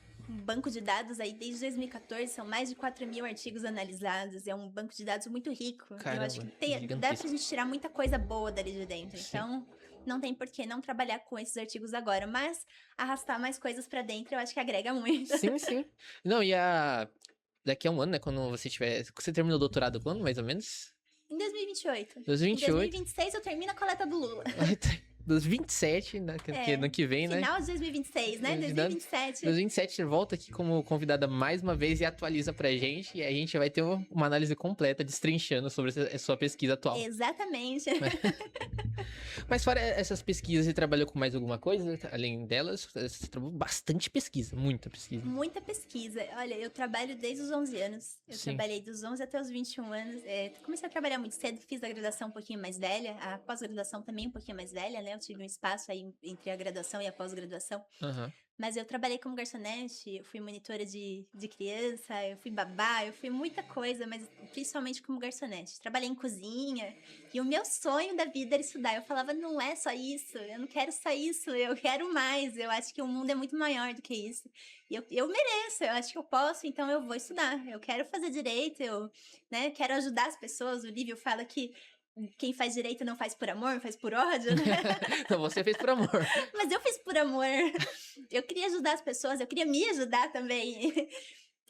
banco de dados aí desde 2014, são mais de 4 mil artigos analisados, é um banco de dados muito rico. Caramba, eu acho que dá pra gente tirar muita coisa boa dali de dentro. Sim. Então, não tem por que não trabalhar com esses artigos agora, mas arrastar mais coisas pra dentro eu acho que agrega muito. Sim, sim. Não, daqui a um ano, né, quando você tiver... Você terminou o doutorado quando, mais ou menos? Em 2028. 2028. Em 2026 eu termino a coleta do Lula. Dos 27, né, que ano que vem, né? Final de 2026, né? 2027. 2027 você volta aqui como convidada mais uma vez e atualiza pra gente. E a gente vai ter uma análise completa, destrinchando sobre a sua pesquisa atual. Exatamente. Mas fora essas pesquisas, você trabalhou com mais alguma coisa? Além delas, você trabalhou bastante pesquisa, muita pesquisa. Muita pesquisa. Olha, eu trabalho desde os 11 anos. Eu trabalhei dos 11 até os 21 anos. Comecei a trabalhar muito cedo, fiz a graduação um pouquinho mais velha, a pós-graduação também um pouquinho mais velha, né? Eu tive um espaço aí entre a graduação e a pós-graduação. Mas eu trabalhei como garçonete, eu fui monitora de criança, eu fui babá, eu fui muita coisa, mas principalmente como garçonete. Trabalhei em cozinha e o meu sonho da vida era estudar. Eu falava, não é só isso, eu não quero só isso, eu quero mais. Eu acho que o mundo é muito maior do que isso. E eu mereço, eu acho que eu posso, então eu vou estudar. Eu quero fazer direito, eu, né, quero ajudar as pessoas. O Lívio fala que quem faz direito não faz por amor, faz por ódio, né? Então você fez por amor. Mas eu fiz por amor. Eu queria ajudar as pessoas, eu queria me ajudar também.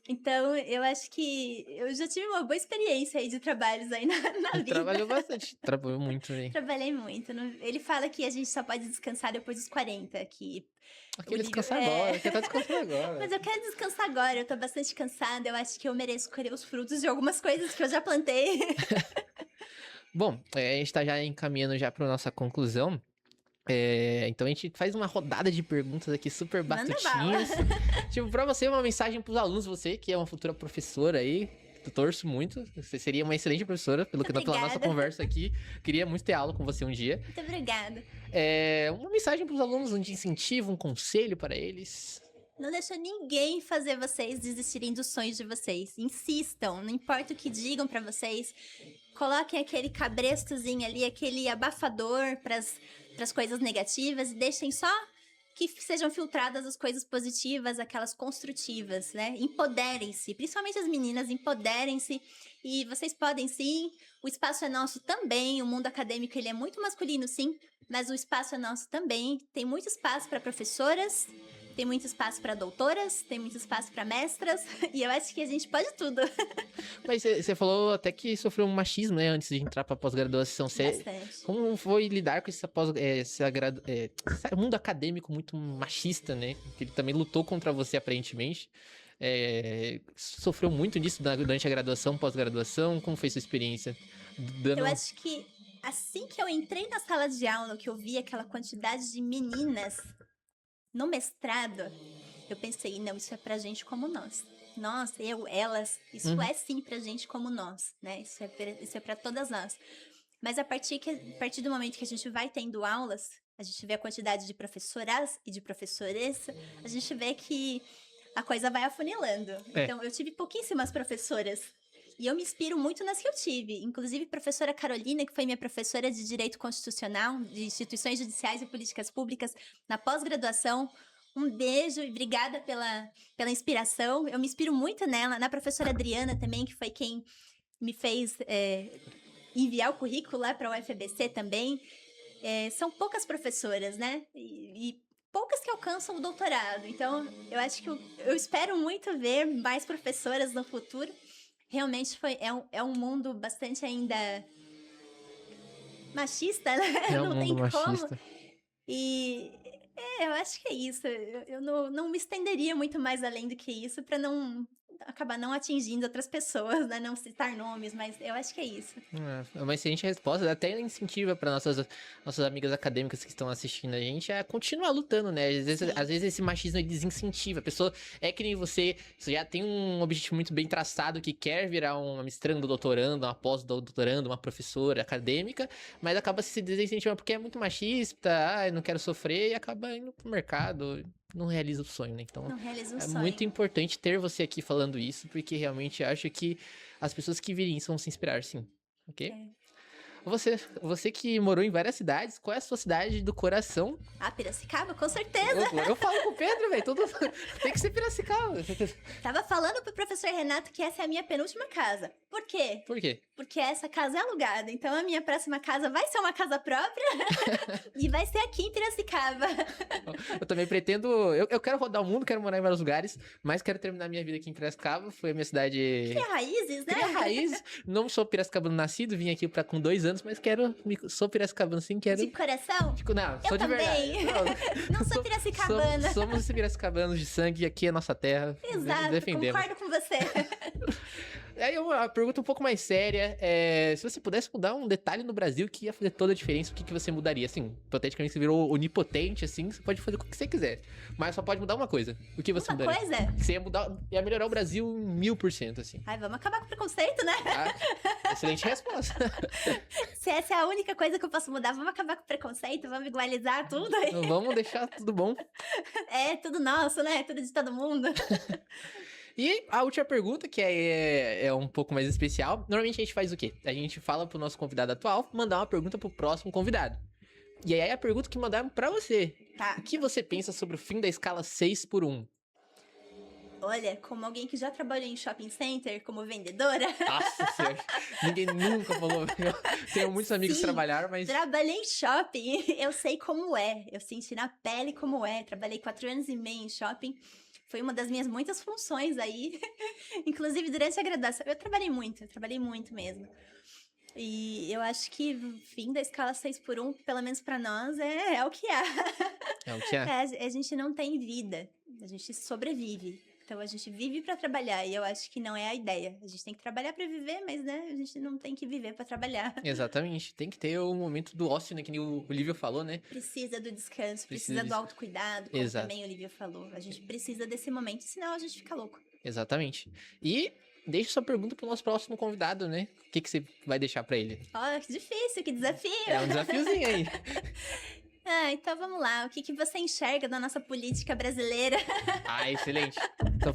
Então, eu acho que eu já tive uma boa experiência aí de trabalhos aí na vida. Trabalhou bastante, trabalhou muito, né? Trabalhei muito. Ele fala que a gente só pode descansar depois dos 40, que Quer descansar agora, você tá descansando agora. Mas eu quero descansar agora, eu tô bastante cansada, eu acho que eu mereço colher os frutos de algumas coisas que eu já plantei. Bom, a gente tá já encaminhando já pra nossa conclusão. Então a gente faz uma rodada de perguntas aqui super Manda batutinhas. Tipo, pra você, uma mensagem pros alunos, você que é uma futura professora aí, eu torço muito. Você seria uma excelente professora, pela nossa conversa aqui. Queria muito ter aula com você um dia. Muito obrigada. Uma mensagem pros alunos, um de incentivo, um conselho para eles. Não deixa ninguém fazer vocês desistirem dos sonhos de vocês. Insistam, não importa o que digam pra vocês. Coloquem aquele cabrestozinho ali, aquele abafador pras coisas negativas e deixem só que sejam filtradas as coisas positivas, aquelas construtivas, né? Empoderem-se, principalmente as meninas, empoderem-se. E vocês podem sim, o espaço é nosso também, o mundo acadêmico ele é muito masculino sim, mas o espaço é nosso também. Tem muito espaço para professoras, tem muito espaço para doutoras, tem muito espaço para mestras, e eu acho que a gente pode tudo. Mas você falou até que sofreu um machismo, né, antes de entrar pra pós-graduação. Bastante. Como foi lidar com esse mundo acadêmico muito machista, né? Que ele também lutou contra você, aparentemente. Sofreu muito disso durante a graduação, pós-graduação? Como foi sua experiência? Eu acho que assim que eu entrei na sala de aula, que eu vi aquela quantidade de meninas no mestrado, eu pensei, não, isso é pra gente como nós. Nós, eu, elas, isso é sim pra gente como nós, né? Isso é pra todas nós. Mas a partir do momento que a gente vai tendo aulas, a gente vê a quantidade de professoras e de professores, a gente vê que a coisa vai afunilando. Então, eu tive pouquíssimas professoras. E eu me inspiro muito nas que eu tive. Inclusive, professora Carolina, que foi minha professora de Direito Constitucional, de Instituições Judiciais e Políticas Públicas, na pós-graduação. Um beijo e obrigada pela inspiração. Eu me inspiro muito nela. Na professora Adriana também, que foi quem me fez enviar o currículo lá para o UFBC também. São poucas professoras, né? E poucas que alcançam o doutorado. Então, eu acho que eu espero muito ver mais professoras no futuro. Realmente é um mundo bastante ainda machista, né? Não tem como. E eu acho que é isso. Eu não me estenderia muito mais além do que isso para não acabar não atingindo outras pessoas, né? Não citar nomes, mas eu acho que é isso. É uma excelente resposta, até incentiva para nossas amigas acadêmicas que estão assistindo a gente a continuar lutando, né? Às vezes esse machismo desincentiva. A pessoa é que nem você já tem um objetivo muito bem traçado que quer virar uma mestrando, doutorando, uma pós-doutorando, uma professora acadêmica, mas acaba se desincentivando porque é muito machista, não quero sofrer e acaba indo pro mercado. Não realiza o sonho, né? Então, não realiza o sonho. É muito importante ter você aqui falando isso, porque realmente acho que as pessoas que virem vão se inspirar, sim. Ok? Você que morou em várias cidades, qual é a sua cidade do coração? Piracicaba, com certeza. Eu falo com o Pedro, velho. Tem que ser Piracicaba. Tava falando pro professor Renato que essa é a minha penúltima casa. Por quê? Por quê? Porque essa casa é alugada. Então a minha próxima casa vai ser uma casa própria e vai ser aqui em Piracicaba. Eu também pretendo. Eu quero rodar o mundo, quero morar em vários lugares, mas quero terminar minha vida aqui em Piracicaba. Foi a minha cidade. Cria raízes, né? Cria raízes. Não sou piracicabano nascido, vim aqui com 2 anos, mas sou piracicabano sim, quero. De coração? Não, eu sou de também. verdade. Não sou piracicabana. Somos piracicabanos de sangue, aqui é a nossa terra. Exato, defendemos. concordo com você. Aí uma pergunta um pouco mais séria. Se você pudesse mudar um detalhe no Brasil que ia fazer toda a diferença, o que você mudaria? Assim, hipoteticamente você virou onipotente, assim, você pode fazer o que você quiser. Mas só pode mudar uma coisa. O que você Uma mudaria? coisa? Você ia melhorar o Brasil em 1000%, assim. Ai, vamos acabar com o preconceito, né? Tá? Excelente resposta. Se essa é a única coisa que eu posso mudar, vamos acabar com o preconceito, vamos igualizar tudo aí. Vamos deixar tudo bom. É tudo nosso, né? Tudo de todo mundo. E a última pergunta, que é um pouco mais especial. Normalmente a gente faz o quê? A gente fala pro nosso convidado atual mandar uma pergunta pro próximo convidado. E aí a pergunta que mandaram pra você. Tá. O que você pensa sobre o fim da escala 6x1? Olha, como alguém que já trabalhou em shopping center como vendedora, Nossa senhora, ninguém nunca falou. Eu tenho muitos amigos que Sim, trabalharam, mas... trabalhei em shopping, eu sei como é. Eu senti na pele como é. Trabalhei 4 anos e meio em shopping. Foi uma das minhas muitas funções aí. Inclusive, durante a graduação, eu trabalhei muito mesmo. E eu acho que o fim da escala 6x1, pelo menos pra nós, é o que há. É o que é. A gente não tem vida, a gente sobrevive. Então a gente vive pra trabalhar e eu acho que não é a ideia. A gente tem que trabalhar pra viver, mas né, a gente não tem que viver pra trabalhar. Exatamente. Tem que ter o momento do ócio, né? Que nem o Lívio falou, né? Precisa do descanso, Precisa precisa do disso. autocuidado, como Exato. também o Olivia falou. A gente precisa desse momento, senão a gente fica louco. Exatamente. E deixa sua pergunta pro nosso próximo convidado, né? O que você vai deixar pra ele? Ó, que difícil, que desafio! É um desafiozinho aí. Então vamos lá. O que você enxerga da nossa política brasileira? Ah, excelente. Então,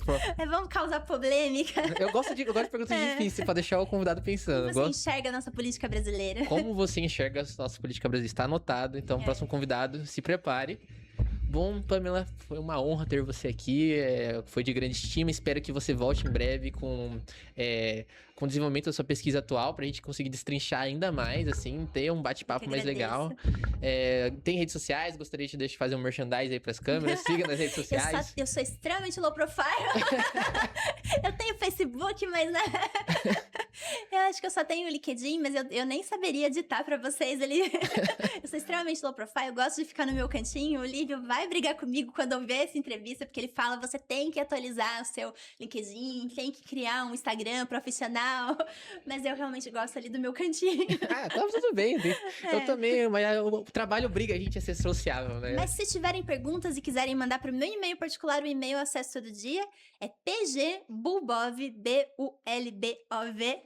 Vamos causar polêmica. eu gosto de perguntas difíceis pra deixar o convidado pensando. Como você enxerga a nossa política brasileira? Como você enxerga a nossa política brasileira? Está anotado. Então, o próximo convidado, se prepare. Bom, Pamela, foi uma honra ter você aqui. Foi de grande estima. Espero que você volte em breve com o desenvolvimento da sua pesquisa atual, pra gente conseguir destrinchar ainda mais, assim, ter um bate-papo mais legal. Tem redes sociais, gostaria de fazer um merchandise aí pras câmeras. Siga nas redes sociais. Eu sou extremamente low profile. Eu tenho Facebook, mas né? Eu acho que eu só tenho o LinkedIn, mas eu nem saberia editar pra vocês ali. Eu sou extremamente low profile, eu gosto de ficar no meu cantinho. O Lívio vai brigar comigo quando eu ver essa entrevista, porque ele fala, você tem que atualizar o seu LinkedIn, tem que criar um Instagram profissional. Mas eu realmente gosto ali do meu cantinho. Tá tudo bem. Eu também, mas o trabalho obriga a gente a ser sociável, né? Mas se tiverem perguntas e quiserem mandar para o meu e-mail particular, o e-mail eu acesso todo dia, é pgbulbov, BULBOV,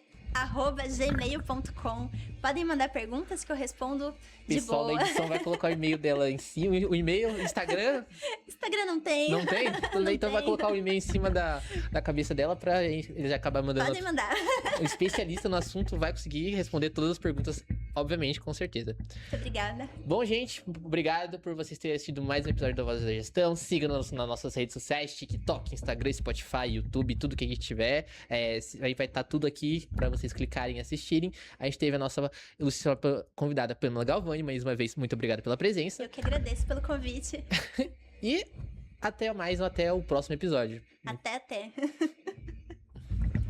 @gmail.com. Podem mandar perguntas que eu respondo O de pessoal boa. da edição vai colocar o e-mail dela em cima. O e-mail, Instagram, Instagram não tem. não tem? Tudo bem, então vai colocar o e-mail em cima da cabeça dela pra eles acabar mandando. Podem mandar. O especialista no assunto vai conseguir responder todas as perguntas, obviamente, com certeza. Muito obrigada. Bom, gente, obrigado por vocês terem assistido mais um episódio da Voz da Gestão. Siga-nos nas nossas redes sociais, TikTok, Instagram, Spotify, YouTube, tudo que a gente tiver. Aí vai estar tudo aqui pra vocês clicarem e assistirem. A gente teve a nossa ilustríssima convidada Pamela Galvani, mais uma vez, muito obrigado pela presença. Eu que agradeço pelo convite. E até o próximo episódio. Até.